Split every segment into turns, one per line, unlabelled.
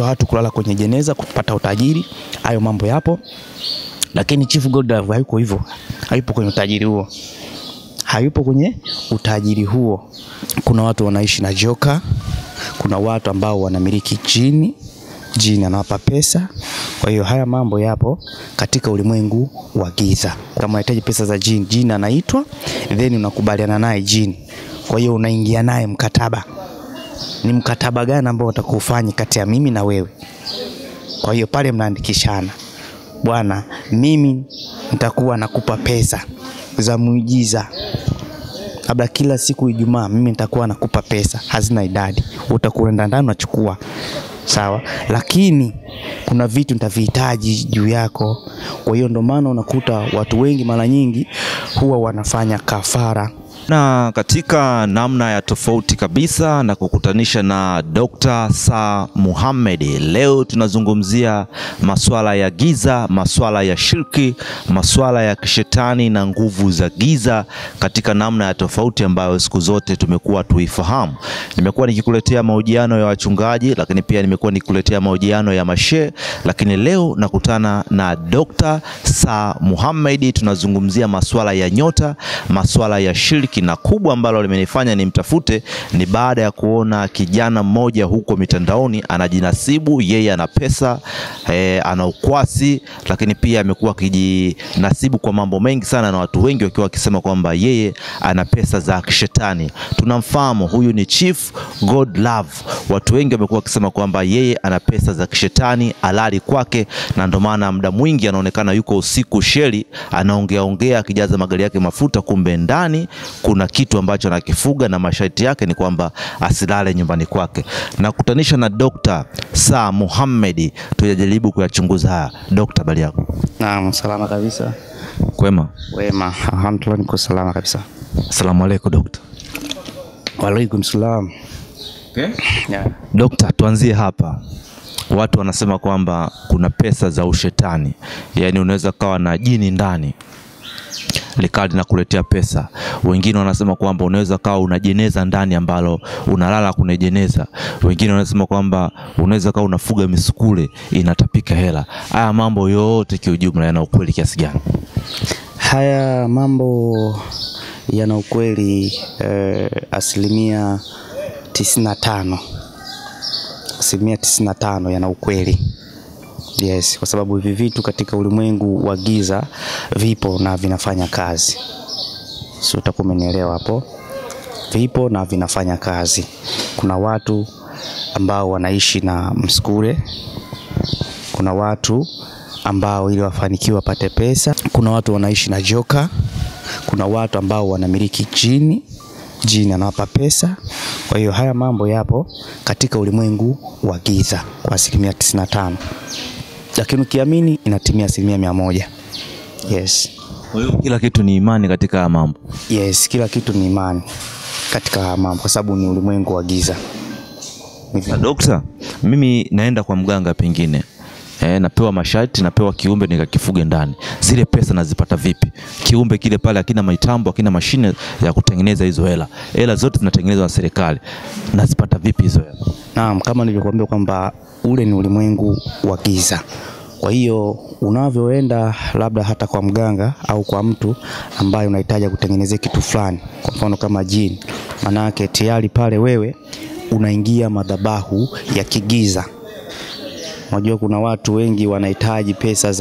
watu kulala kwenye jeneza kupata utajiri. Hayo mambo yapo. Lakini Chief Godlove hayuko hivyo. Hayupo kwenye utajiri huo. Hayupo kwenye utajiri huo. Kuna watu wanaishi na joka. Kuna watu ambao wanamiliki jini. Jini anawapa pesa. Kwa hiyo haya mambo yapo katika ulimwengu wa giza. Kama unahitaji pesa za jini, jini anaitwa, then unakubaliana naye jini. Kwa hiyo unaingia naye mkataba. Ni mkataba gani ambao utakufanya kati ya mimi na wewe? Kwa hiyo pale mnaandikishana. Bwana, mimi nitakuwa nakupa pesa za muujiza. Labda kila siku Ijumaa mimi nitakuwa nakupa pesa, hazina idadi. Utakwenda ndani unachukua. Sawa? Lakini kuna vitu nitavihitaji juu yako. Kwa hiyo ndio maana unakuta watu wengi mara nyingi huwa wanafanya kafara.
Na katika namna ya tofauti kabisa na kukutanisha na Dr. Sir Muhammad, leo tunazungumzia masuala ya giza, masuala ya shirki, masuala ya kishetani na nguvu za giza katika namna ya tofauti ambayo siku zote tumekuwa tuifahamu. Nimekuwa nikikuletea mahojiano ya wachungaji, lakini pia nimekuwa nikikuletea mahojiano ya mashehe, lakini leo nakutana na Dr. Sir Muhammad. Tunazungumzia masuala ya nyota, masuala ya shirki, na kubwa ambalo limenifanya nimtafute ni baada ya kuona kijana mmoja huko mitandaoni anajinasibu yeye ana pesa, ana ukwasi, lakini pia amekuwa akijinasibu kwa mambo mengi sana, na watu wengi wakiwa wakisema kwamba yeye ana pesa za kishetani. Tunamfahamu, huyu ni Chief Godlove. Watu wengi wamekuwa wakisema kwamba yeye ana pesa za kishetani halali kwake, na ndio maana muda mwingi anaonekana yuko usiku sheli, anaongea akijaza magari yake mafuta, kumbe ndani kuna kitu ambacho anakifuga, na masharti yake ni kwamba asilale nyumbani kwake. Na kutanisha na Dr. Sir Muhammad, tujaribu kuyachunguza haya. Dr. bali yako?
Naam, salama kabisa.
Kwema?
Wema, alhamdulillah niko salama kabisa.
Asalamu alaykum Dr.
Wa alaykum salam.
Okay? Yeah. Dr. tuanzie hapa. Watu wanasema kwamba kuna pesa za ushetani. Yaani unaweza kawa na jini ndani likadi na kuletea pesa. Wengine wanasema kwamba unaweza kawa una jeneza ndani ambalo unalala kwenye jeneza. Wengine wanasema kwamba unaweza kawa unafuga misukule inatapika hela. Haya mambo yote kiujumla yana ukweli kiasi gani?
Haya mambo yana ukweli asilimia 95. Asilimia 95 yana ukweli. Yes, kwa sababu hivi vitu katika ulimwengu wa giza vipo na vinafanya kazi. Sio, utakuwa umenielewa hapo. Vipo na vinafanya kazi. Kuna watu ambao wanaishi na msukule. Kuna watu ambao ili wafanikiwe wapate pesa. Kuna watu wanaishi na joka. Kuna watu ambao wanamiliki jini. Jini anawapa pesa. Kwa hiyo haya mambo yapo katika ulimwengu wa giza kwa asilimia 95. Lakini ukiamini inatimia asilimia 100. Yes.
Kwa hiyo kila kitu ni imani katika haya mambo?
Yes, kila kitu ni imani katika haya mambo kwa sababu ni ulimwengu wa giza.
Na Dokta, mimi naenda kwa mganga pengine. Napewa masharti, napewa kiumbe nikakifuge ndani. Zile pesa nazipata vipi? Kiumbe kile pale hakina mitambo, hakina mashine ya kutengeneza hizo hela. Hela zote zinatengenezwa na serikali. Nazipata vipi hizo hela?
Naam, kama nilivyokuambia kwamba ule ni ulimwengu wa giza. Kwa hiyo unavyoenda labda hata kwa mganga au kwa mtu ambaye unahitaji kutengenezea kitu fulani, kwa mfano kama jini, maana yake tayari pale wewe unaingia madhabahu ya kigiza. Unajua kuna watu wengi wanahitaji pesa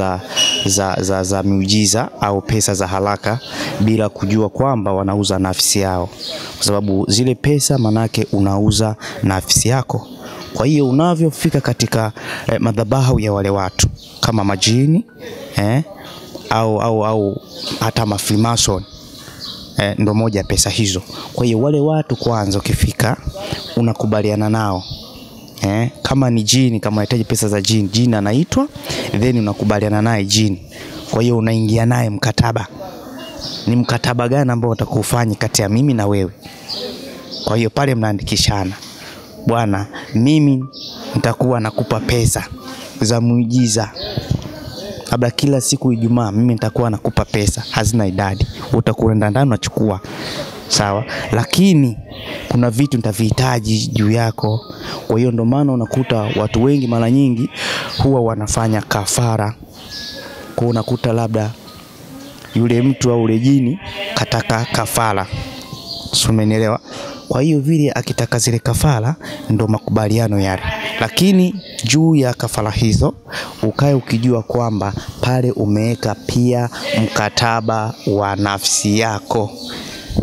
za miujiza au pesa za haraka bila kujua kwamba wanauza nafsi yao. Kwa sababu zile pesa manake unauza nafsi yako. Kwa hiyo unavyofika katika madhabahu ya wale watu kama majini au hata mafrimason, ndo moja pesa hizo. Kwa hiyo wale watu kwanza ukifika unakubaliana nao. Kama ni jini, kama unahitaji pesa za jini, jini anaitwa, then unakubaliana naye jini. Kwa hiyo unaingia naye mkataba. Ni mkataba gani ambao utakufanya kati ya mimi na wewe? Kwa hiyo pale mnaandikishana. Bwana, mimi nitakuwa nakupa pesa za muujiza. Labda kila siku Ijumaa mimi nitakuwa nakupa pesa, hazina idadi. Utakwenda ndani unachukua. sawa, lakini kuna vitu nitavihitaji juu yako. Kwa hiyo ndio maana unakuta watu wengi mara nyingi huwa wanafanya kafara. Kwa unakuta labda yule mtu au yule jini kataka kafara, umenielewa? Kwa hiyo vile akitaka zile kafara ndo makubaliano yale. Lakini juu ya kafara hizo ukae ukijua kwamba pale umeweka pia mkataba wa nafsi yako.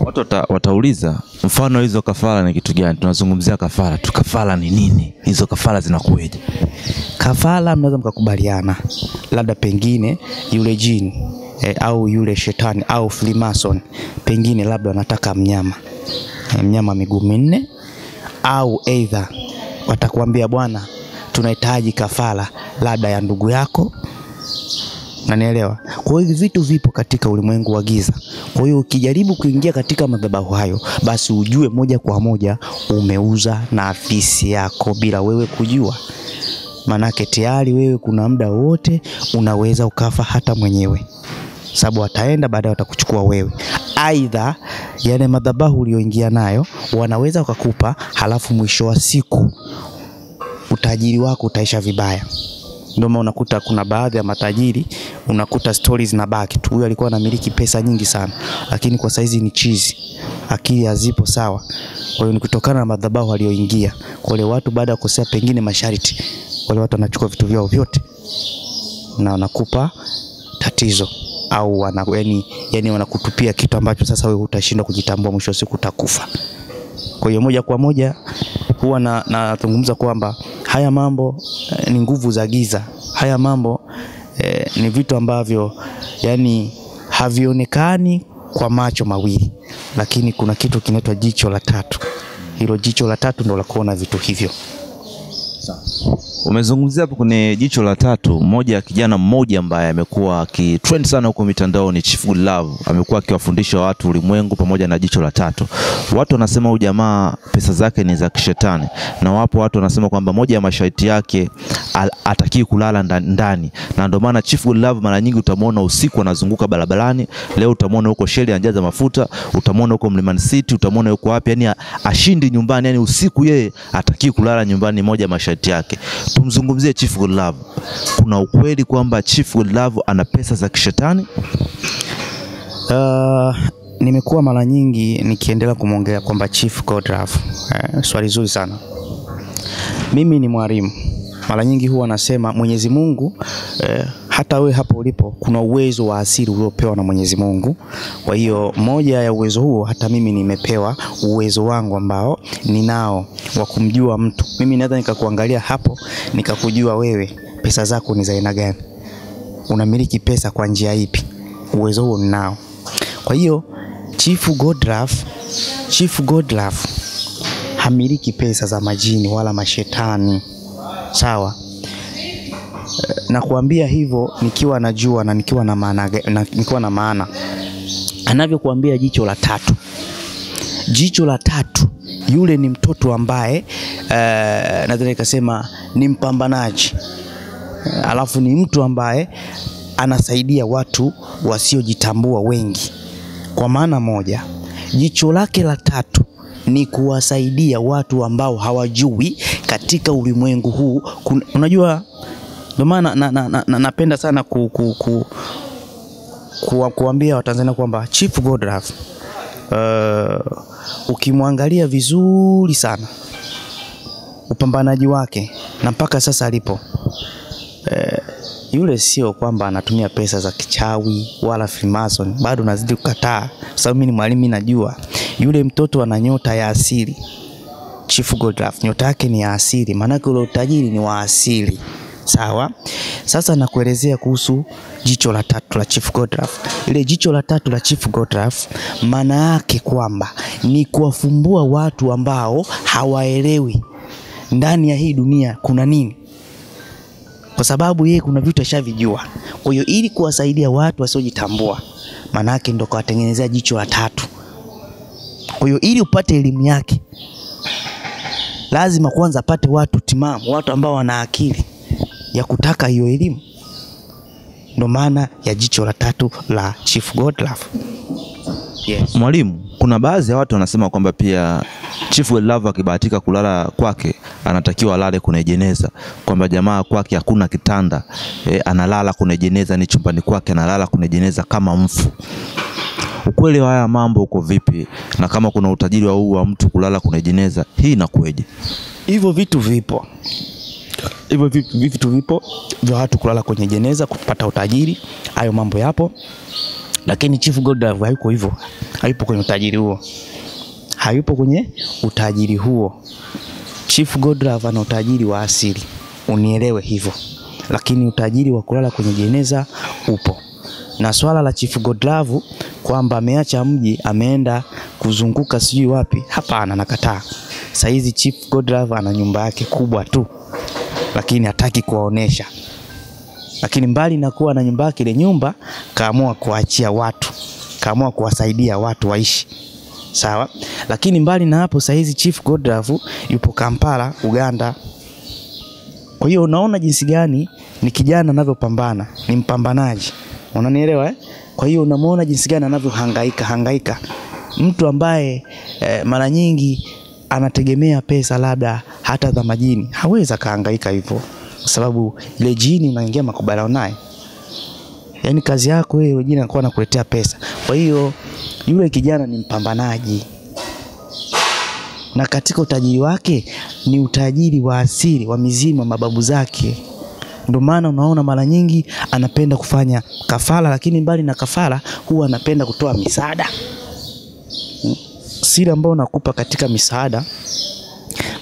Watu watauliza, mfano hizo kafara ni kitu gani? Tunazungumzia kafara tu, kafara ni nini? Hizo kafara zinakueje?
Kafara mnaweza mkakubaliana, labda pengine yule jini au yule shetani au Freemason pengine labda wanataka mnyama miguu minne, au either watakwambia bwana, tunahitaji kafara labda ya ndugu yako. Unanielewa? Kwa hiyo vitu vipo katika ulimwengu wa giza. Kwa hiyo ukijaribu kuingia katika madhabahu hayo, basi ujue moja kwa moja umeuza nafsi yako bila wewe kujua. Manake tayari wewe kuna muda wote unaweza ukafa hata mwenyewe, sababu wataenda baadaye watakuchukua wewe. Aidha yale madhabahu ulioingia nayo wanaweza wakakupa, halafu mwisho wa siku utajiri wako utaisha vibaya. Ndio maana unakuta kuna baadhi ya matajiri unakuta stories na baki tu, huyu alikuwa anamiliki pesa nyingi sana, lakini kwa saizi ni chizi, akili hazipo sawa. Kwa hiyo ni kutokana na madhabahu alioingia. Wale watu baada ya kukosea pengine masharti, wale watu wanachukua vitu vyao vyote na wanakupa tatizo, au yani wanakutupia kitu ambacho sasa wewe utashindwa kujitambua, mwisho wa siku utakufa. Kwa hiyo moja kwa moja huwa nazungumza kwamba haya mambo ni nguvu za giza. Haya mambo ni vitu ambavyo yani havionekani kwa macho mawili, lakini kuna kitu kinaitwa jicho la tatu. Hilo jicho la tatu ndio la kuona vitu hivyo.
Umezungumzia hapo kwenye jicho la tatu, mmoja kijana mmoja ambaye amekuwa akitrend sana huko mitandaoni, Chief Godlove, amekuwa akiwafundisha watu ulimwengu pamoja na jicho la tatu. Watu wanasema huyu jamaa pesa zake ni za kishetani, na wapo watu wanasema kwamba moja ya masharti yake ataki kulala ndani. Na ndio maana Chief Godlove mara nyingi utamwona usiku anazunguka barabarani. Leo utamwona huko Shell anajaza mafuta, utamwona huko Mlimani City, utamwona huko wapi, yani ashindi nyumbani, yani usiku yeye ataki kulala nyumbani, moja masharti yake. Tumzungumzie Chief Godlove. Kuna ukweli kwamba Chief Godlove ana pesa za kishetani?
Nimekuwa mara nyingi nikiendelea kumwongea kwamba Chief Godlove, swali zuri sana. Mimi ni mwalimu. Mara nyingi huwa nasema Mwenyezi Mungu, hata wewe hapo ulipo kuna uwezo wa asili uliopewa na Mwenyezi Mungu. Kwa hiyo moja ya uwezo huo hata mimi nimepewa uwezo wangu ambao ninao wa kumjua mtu. Mimi naweza nikakuangalia hapo nikakujua wewe pesa zako ni za aina gani, unamiliki pesa kwa njia ipi. Uwezo huo ninao. Kwa hiyo Chief Godlove hamiliki pesa za majini wala mashetani. Sawa? Na kuambia hivyo nikiwa najua na nikiwa na maana. Anavyokuambia jicho la tatu. Jicho la tatu, yule ni mtoto ambaye nadhani nikasema ni mpambanaji. Alafu ni mtu ambaye anasaidia watu wasiojitambua wengi. Kwa maana moja, jicho lake la tatu ni kuwasaidia watu ambao hawajui katika ulimwengu huu. Unajua, ndio maana napenda sana kuambia Watanzania kwamba Chief Godlove ukimwangalia vizuri sana upambanaji wake na mpaka sasa alipo, yule sio kwamba anatumia pesa za kichawi wala Freemason. Bado nazidi kukataa, sababu mimi ni mwalimu, najua yule mtoto ana nyota ya asili. Chief Godlove nyota yake ni ya asili, maana ule utajiri ni wa asili. Sawa? Sasa nakuelezea kuhusu jicho la tatu la Chief Godlove. Ile jicho la tatu la Chief Godlove maana yake kwamba ni kuwafumbua watu ambao hawaelewi ndani ya hii dunia kuna nini. Kwa sababu yeye kuna vitu ashavijua. Kwa hiyo ili kuwasaidia watu wasiojitambua, maana yake ndio kawatengenezea jicho la tatu. Kwa hiyo ili upate elimu yake, lazima kwanza apate watu timamu, watu ambao wana akili ya kutaka hiyo elimu. Ndio maana ya jicho la tatu la Chief Godlove.
Yes. Mwalimu, Kuna baadhi ya watu wanasema kwamba pia Chief Godlove akibahatika kulala kwake anatakiwa alale kwenye jeneza, kwamba jamaa kwake hakuna kitanda, analala kwenye jeneza, ni chumbani kwake analala kwenye jeneza kama mfu. Ukweli wa haya mambo uko vipi? Na kama kuna utajiri wa huu wa mtu kulala kwenye jeneza, hii inakueje?
Hivyo vitu vipo. Hivyo vitu vipo vya watu kulala kwenye jeneza kupata utajiri, hayo mambo yapo. Lakini Chief Godlove hayuko hivyo. Hayupo kwenye utajiri huo. Hayupo kwenye utajiri huo. Chief Godlove ana utajiri wa asili. Unielewe hivyo. Lakini utajiri wa kulala kwenye jeneza upo. Na swala la Chief Godlove kwamba ameacha mji ameenda kuzunguka sijui wapi, hapana, nakataa. Saizi Chief Godlove ana nyumba yake kubwa tu, lakini hataki kuwaonesha. Lakini mbali na kuwa na nyumba yake, ile nyumba kaamua kuachia watu, kaamua kuwasaidia watu waishi. Sawa? Lakini mbali na hapo, saizi Chief Godlove yupo Kampala, Uganda. Kwa hiyo unaona jinsi gani ni kijana anavyopambana, ni mpambanaji. Unanielewa? Kwa hiyo unamuona jinsi gani anavyohangaika. Mtu ambaye mara nyingi anategemea pesa labda hata za majini, hawezi kahangaika hivyo, kwa sababu ile jini unaingia makubaliano naye. Yaani kazi yako wewe jini anakuwa anakuletea pesa. Kwa hiyo yule kijana ni mpambanaji. Na katika utajiri wake ni utajiri wa asili wa mizimu mababu zake. Ndio maana unaona mara nyingi anapenda kufanya kafara, lakini mbali na kafara huwa anapenda kutoa misaada. Siri ambayo nakupa katika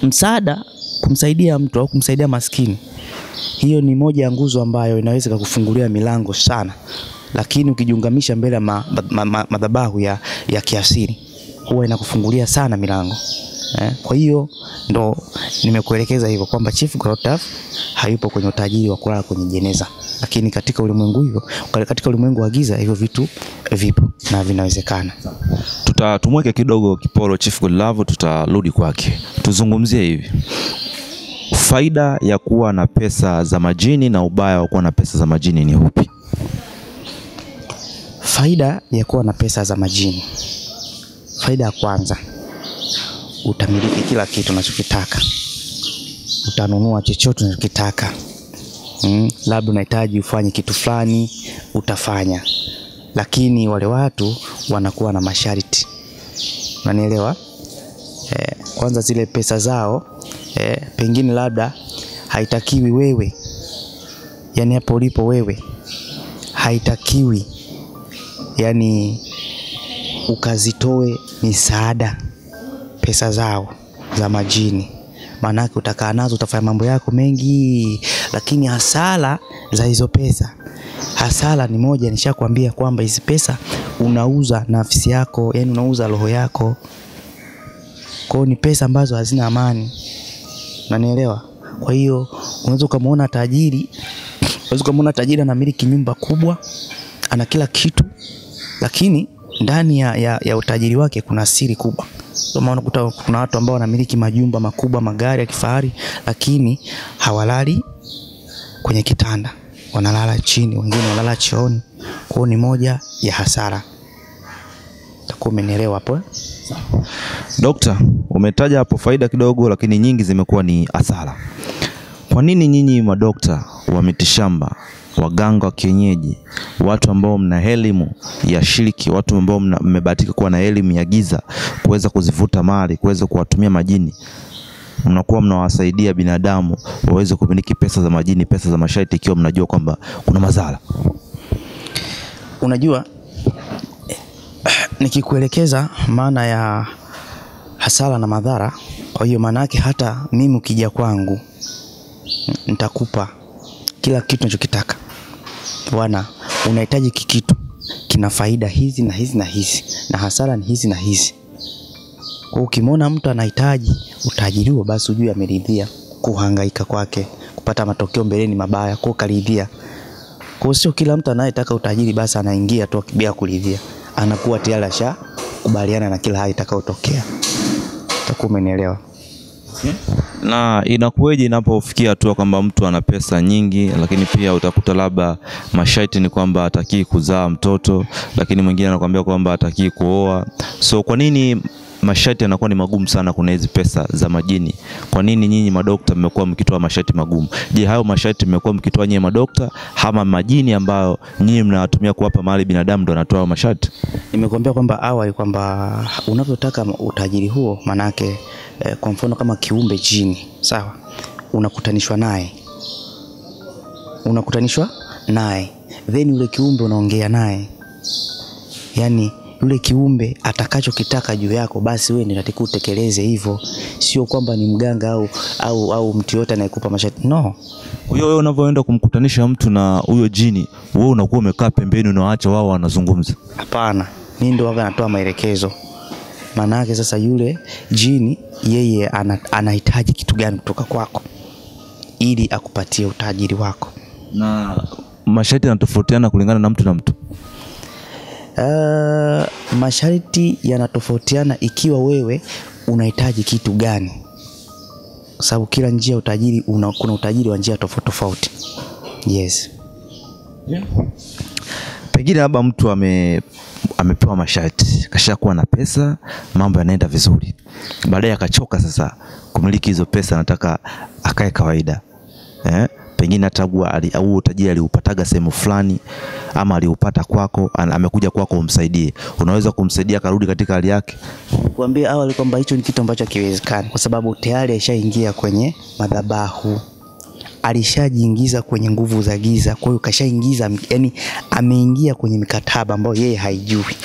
msaada kumsaidia mtu au kumsaidia maskini, hiyo ni moja ya nguzo ambayo inaweza kukufungulia milango sana. Lakini ukijiungamisha mbele madhabahu ya kiasili, huwa inakufungulia sana milango. Kwa hiyo ndo nimekuelekeza hivyo kwamba Chief Godlove hayupo kwenye utajiri wa kulala kwenye jeneza. Lakini katika ulimwengu wa giza hivyo vitu vipo na vinawezekana.
Tumweke kidogo kiporo Chief Godlove, tutarudi kwake. Tuzungumzie hivi. Faida ya kuwa na pesa za majini na ubaya wa kuwa na pesa za majini ni upi?
Faida ya kuwa na pesa za majini. Faida ya kwanza, utamiliki kila kitu unachokitaka. Utanunua chochote unachokitaka. Labda unahitaji ufanye kitu fulani, utafanya. Lakini wale watu wanakuwa na masharti. Unanielewa? Kwanza zile pesa zao pengine labda haitakiwi wewe, yani hapo ulipo wewe haitakiwi yani ukazitoe misaada pesa zao za majini. Maanake utakaa nazo, utafanya mambo yako mengi, lakini hasara za hizo pesa, hasara ni moja, nishakwambia kwamba hizi pesa unauza nafsi yako, yani unauza roho yako. Kwa hiyo ni pesa ambazo hazina amani. Unanielewa? Kwa hiyo unaweza kumuona tajiri, anamiliki nyumba kubwa, ana kila kitu, lakini ndani ya utajiri wake kuna siri kubwa. Ndio maana unakuta kuna watu ambao wanamiliki majumba makubwa, magari ya kifahari, lakini hawalali kwenye kitanda, wanalala chini, wengine wanalala chooni. Kwa hiyo ni moja ya hasara. Utakuwa umenielewa hapo?
Dokta, umetaja hapo faida kidogo, lakini nyingi zimekuwa ni hasara. Kwa nini nyinyi madokta wa mitishamba, waganga wa kienyeji, watu ambao mna elimu ya shiriki, watu ambao mmebahatika kuwa na elimu ya giza, kuweza kuzivuta mali, kuweza kuwatumia majini, mnakuwa mnawasaidia binadamu waweze kumiliki pesa za majini, pesa za masharti, ikiwa mnajua kwamba kuna madhara?
Unajua, nikikuelekeza maana ya hasara na madhara, kwa hiyo maana yake hata mimi ukija kwangu nitakupa kila kitu unachokitaka. Bwana, unahitaji kitu, kina faida hizi na hizi na hizi, na hasara ni hizi na hizi. Kwa ukimwona mtu anahitaji utajiri huo, basi ujue ameridhia kuhangaika kwake, kupata matokeo mbeleni mabaya, kwa karidhia. Kwa sio kila mtu anayetaka utajiri basi anaingia tu bila kuridhia. Anakuwa tayari ashakubaliana na kila hali itakayotokea. Utakuwa umenielewa?
Na inakuweje inapofikia hatua kwamba mtu ana pesa nyingi, lakini pia utakuta labda masharti ni kwamba hataki kuzaa mtoto, lakini mwingine anakuambia kwamba hataki kuoa. So kwa nini masharti yanakuwa ni magumu sana kuna hizi pesa za majini? Kwa nini nyinyi madokta mmekuwa mkitoa masharti magumu? Je, hayo masharti mmekuwa mkitoa nyinyi madokta ama majini ambayo nyinyi mnawatumia kuwapa mali binadamu ndio wanatoa masharti?
Nimekuambia kwamba awali kwamba unapotaka utajiri huo manake kwa mfano kama kiumbe jini, sawa? Unakutanishwa naye. Then yule kiumbe unaongea naye. Yaani yule kiumbe atakachokitaka juu yako basi wewe ndio unatakiwa utekeleze hivyo. Sio kwamba ni mganga au mtu yote anayekupa masharti. No.
Kwa hiyo wewe unavyoenda kumkutanisha mtu na huyo jini, wewe unakuwa umekaa pembeni unaacha wao wanazungumza?
Hapana. Mimi ndio waga natoa maelekezo. Maana yake sasa yule jini yeye anahitaji kitu gani kutoka kwako ili akupatie utajiri wako.
Na masharti yanatofautiana kulingana na mtu na mtu?
Masharti yanatofautiana ikiwa wewe unahitaji kitu gani. Kwa sababu kila njia utajiri kuna utajiri wa njia tofauti tofauti. Yes.
Yeah. Pengine labda mtu amepewa masharti, kashakuwa na pesa, mambo yanaenda vizuri. Baadaye akachoka sasa kumiliki hizo pesa, anataka akae kawaida. Pengine atagua au utajiri aliupataga sehemu fulani ama aliupata kwako, amekuja kwako umsaidie. Unaweza kumsaidia karudi katika hali yake?
Kuambia awali kwamba hicho ni kitu ambacho hakiwezekani kwa sababu tayari alishaingia kwenye madhabahu. Alishajiingiza kwenye nguvu za giza. Kwa hiyo kashaingiza, yani ameingia kwenye mikataba ambayo yeye haijui.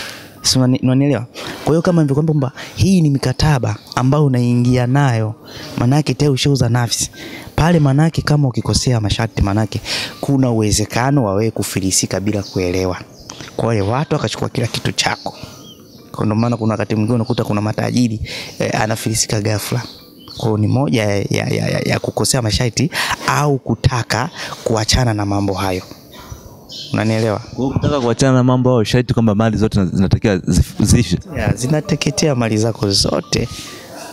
Si unanielewa? Kwa hiyo kama nilivyokuambia kwamba hii ni mikataba ambayo unaingia nayo, maana yake tayari ushauza nafsi. Pale maana yake kama ukikosea masharti maana yake kuna uwezekano wa wewe kufilisika bila kuelewa. Kwa hiyo watu wakachukua kila kitu chako. Kwa ndio maana kuna wakati mwingine unakuta kuna matajiri anafilisika ghafla. Kwa hiyo ni moja ya kukosea masharti au kutaka kuachana na mambo hayo. Unanielewa?
Kwa hiyo kutaka kuachana na mambo hayo, sharti kwamba mali zote zinatakiwa zishe.
Zinateketea mali zako zote.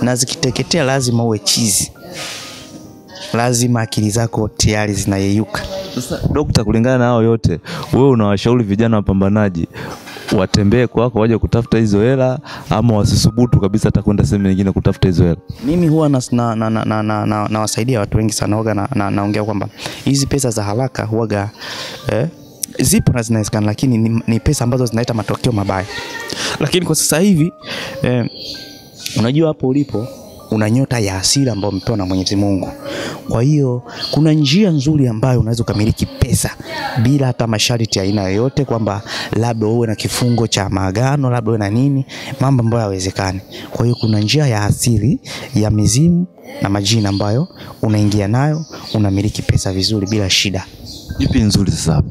Na zikiteketea lazima uwe chizi. Lazima akili zako tayari zinayeyuka.
Sasa dokta, kulingana na hao yote, wewe unawashauri vijana wapambanaji watembee kwako waje kutafuta hizo hela ama wasisubutu kabisa hata kwenda sehemu nyingine kutafuta hizo hela?
Mimi huwa na wasaidia watu wengi sana. Huwa naongea kwamba hizi pesa za haraka huaga zipo na zinawezekana, lakini ni pesa ambazo zinaleta matokeo mabaya. Lakini kwa sasa hivi unajua hapo ulipo una nyota ya asili ambayo umepewa na Mwenyezi Mungu. Kwa hiyo kuna njia nzuri ambayo unaweza kumiliki pesa bila hata masharti ya aina yoyote, kwamba labda uwe na kifungo cha maagano, labda uwe na nini, mambo ambayo hayawezekani. Kwa hiyo kuna njia ya asili ya mizimu na majini ambayo unaingia nayo, unamiliki pesa vizuri bila shida.
Ipi nzuri sasa?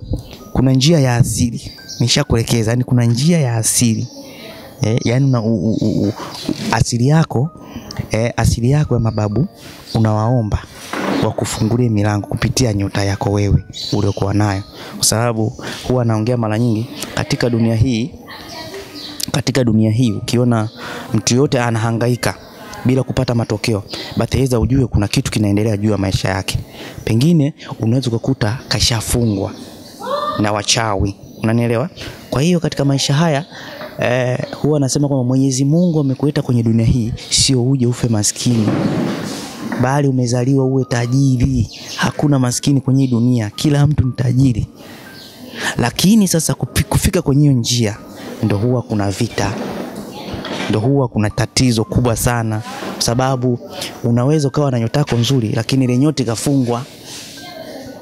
Kuna njia ya asili, nishakuelekeza, yani kuna njia ya asili. Yani asili yako ya mababu unawaomba wakufungulie milango kupitia nyota yako wewe uliokuwa nayo. Kwa sababu huwa naongea mara nyingi katika dunia hii ukiona mtu yote anahangaika bila kupata matokeo, basi ujue kuna kitu kinaendelea juu ya maisha yake. Pengine unaweza kukuta kashafungwa na wachawi. Unanielewa? Kwa hiyo katika maisha haya huwa nasema kwamba Mwenyezi Mungu amekuleta kwenye dunia hii sio uje ufe maskini, bali umezaliwa uwe tajiri. Hakuna maskini kwenye dunia, kila mtu ni tajiri. Lakini sasa kufika kwenye hiyo njia ndio huwa kuna vita, ndio huwa kuna tatizo kubwa sana, kwa sababu unaweza ukawa na nyota yako nzuri lakini ile nyota ikafungwa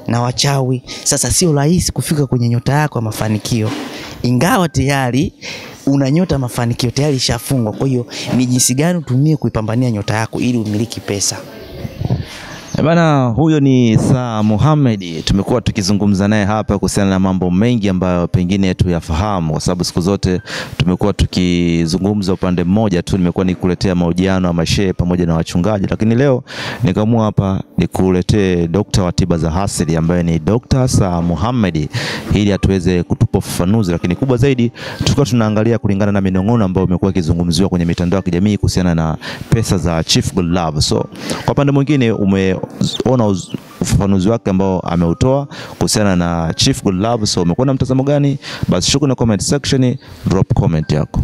na wachawi. Sasa sio rahisi kufika kwenye nyota yako ya mafanikio, ingawa tayari una nyota mafanikio tayari ishafungwa. Kwa hiyo ni jinsi gani utumie kuipambania nyota yako ili umiliki pesa.
Bana, huyo ni Sir Mohamed. Tumekuwa tukizungumza naye hapa kuhusiana na mambo mengi ambayo pengine tuyafahamu, kwa sababu siku zote tumekuwa tukizungumza upande mmoja tu. Nimekuwa nikuletea mahojiano ya mashehe pamoja na wachungaji, lakini leo nikaamua hapa nikuletee daktari wa tiba za asili ambaye ni Dr. Sir Mohamed, ili atuweze kutupa ufafanuzi. Lakini kubwa zaidi tulikuwa tunaangalia kulingana na minong'ono ambayo imekuwa ikizungumziwa kwenye mitandao ya kijamii kuhusiana na pesa za Chief Godlove. So kwa pande mwingine umeona ufafanuzi wake ambao ameutoa kuhusiana na Chief Godlove. So umekuwa na mtazamo gani? Basi shukrani na comment section, drop comment yako.